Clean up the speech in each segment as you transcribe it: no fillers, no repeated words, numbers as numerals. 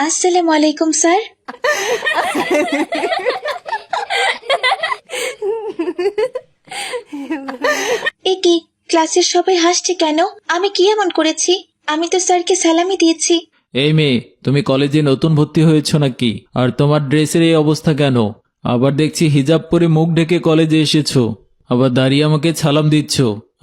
আসসালামু আলাইকুম স্যার। এ কি, ক্লাসের সবাই হাসছে কেন? আমি কি এমন করেছি? আমি তো স্যারকে সালামি দিয়েছি। এই মেয়ে, তুমি কলেজে নতুন ভর্তি হয়েছো নাকি? আর তোমার ড্রেসের এই অবস্থা কেন? আবার দেখছি হিজাব পরে মুখ ঢেকে কলেজে এসেছো, আবার দাঁড়িয়ে আমাকে সালাম দিচ্ছ।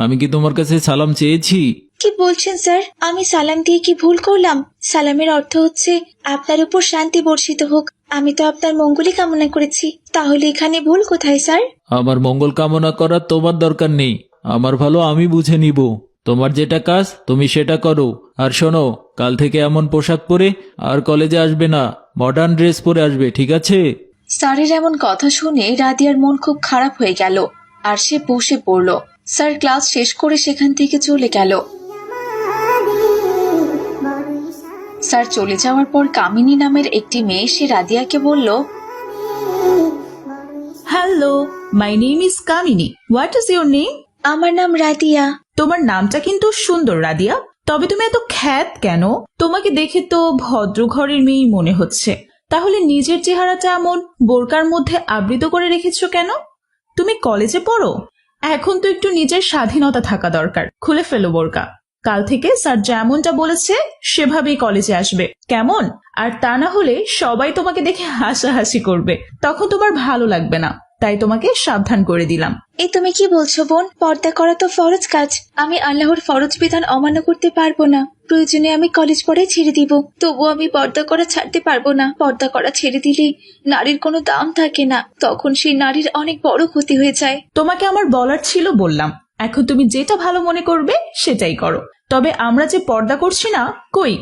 আমি কি তোমার কাছে সালাম চেয়েছি? কি বলছেন স্যার? আমি সালাম দিয়ে কি ভুল করলাম? সালামের অর্থ হচ্ছে আপনার উপর শান্তি বর্ষিত হোক। আমি তো আপনার মঙ্গলই কামনা করেছি। তাহলে এখানে ভুল কোথায় স্যার? আমার মঙ্গল কামনা করার তোমার দরকার নেই। আমার ভালো আমি বুঝে নিব। তোমার যেটা কাজ তুমি সেটা করো। আর শোনো, কাল থেকে এমন পোশাক পরে আর কলেজে আসবে না, মডার্ন ড্রেস পরে আসবে, ঠিক আছে? স্যারের এমন কথা শুনে রাদিয়ার মন খুব খারাপ হয়ে গেল আর সে বসে পড়ল। স্যার ক্লাস শেষ করে সেখান থেকে চলে গেল। স্যার চলে যাওয়ার পর কামিনী নামের একটি মেয়ে এসে রাদিয়াকে বলল, hello, my name is Kamini. What is your name? আমার নাম রাদিয়া। তোমার নামটা কিন্তু সুন্দর রাদিয়া, তবে তুমি এত খ্যাত কেন? তোমাকে দেখে তো ভদ্র ঘরের মেয়েই মনে হচ্ছে। তাহলে নিজের চেহারাটা এমন বোরকার মধ্যে আবৃত করে রেখেছো কেন? তুমি কলেজে পড়ো? এখন তো একটু নিজের স্বাধীনতা থাকা দরকার। খুলে ফেলো বোরকা। কাল থেকে স্যার যেমনটা বলেছে সেভাবেই কলেজে আসবে, কেমন? আর তা না হলে সবাই তোমাকে দেখে হাসাহাসি করবে, তখন তোমার ভালো লাগবে না। তাই তোমাকে সাবধান করে দিলাম। এই তুমি কি বলছো বোন? পর্দা করা তো ফরজ কাজ। আমি আল্লাহর ফরজ বিধান অমান্য করতে পারবো না। প্রয়োজনে আমি কলেজ পড়াই ছেড়ে দিব, তবু আমি পর্দা করা ছাড়তে পারবো না। পর্দা করা ছেড়ে দিলে নারীর কোনো দাম থাকে না, তখন সেই নারীর অনেক বড় ক্ষতি হয়ে যায়। তোমাকে আমার বলার ছিল বললাম, এখন তুমি যেটা ভালো মনে করবে সেটাই করো। তবে আমরা যে পর্দা করছি না, কই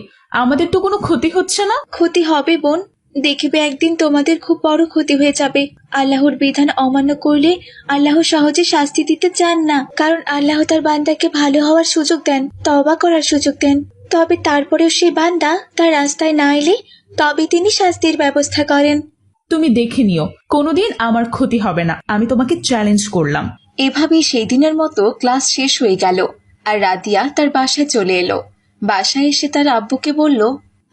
আমাদের তো কোনো ক্ষতি হচ্ছে না। ক্ষতি হবে বোন, দেখবে একদিন তোমাদের খুব বড় ক্ষতি হয়ে যাবে। আল্লাহর বিধান অমান্য করলে আল্লাহ সহজে শাস্তি দিতে চান না, কারণ আল্লাহ তার বান্দাকে ভালো হওয়ার সুযোগ দেন, তওবা করার সুযোগ দেন। তবে তারপরেও সেই বান্দা তার রাস্তায় না এলে তবে তিনি শাস্তির ব্যবস্থা করেন। তুমি দেখে নিও, কোনোদিন আমার ক্ষতি হবে না, আমি তোমাকে চ্যালেঞ্জ করলাম। এভাবেই সেই দিনের মতো ক্লাস শেষ হয়ে গেল আর রাদিয়া তার বাসায় চলে এলো। বাসায় এসে তার আব্বুকে বলল,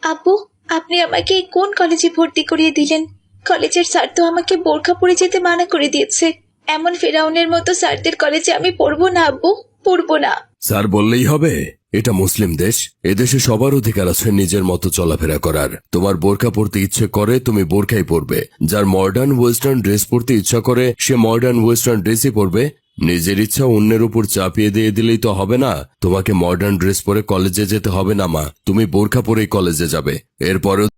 আব্বু, আপনি আমাকে কোন কলেজে ভর্তি করিয়ে দিলেন? কলেজের স্যার তো আমাকে বোরখা পরে যেতে মানা করে দিয়েছে। এমন ফেরাউনের মতো স্যারদের কলেজে আমি পড়বো না আব্বু, পড়বো না। স্যার বললেই হবে? এটা মুসলিম দেশ, এদেশে সবার অধিকার আছে নিজের মতো চলাফেরা করার। তোমার বোরকা পরতে ইচ্ছে করে তুমি বোরকাই পরবে, যার মডার্ন ওয়েস্টার্ন ড্রেস পরতে ইচ্ছা করে সে মডার্ন ওয়েস্টার্ন ড্রেসই পরবে। নিজের ইচ্ছা অন্যের উপর চাপিয়ে দিয়ে দিলেই তো হবে না। তোমাকে মডার্ন ড্রেস পরে কলেজে যেতে হবে না মা, তুমি বোরকা পরেই কলেজে যাবে। এরপরেও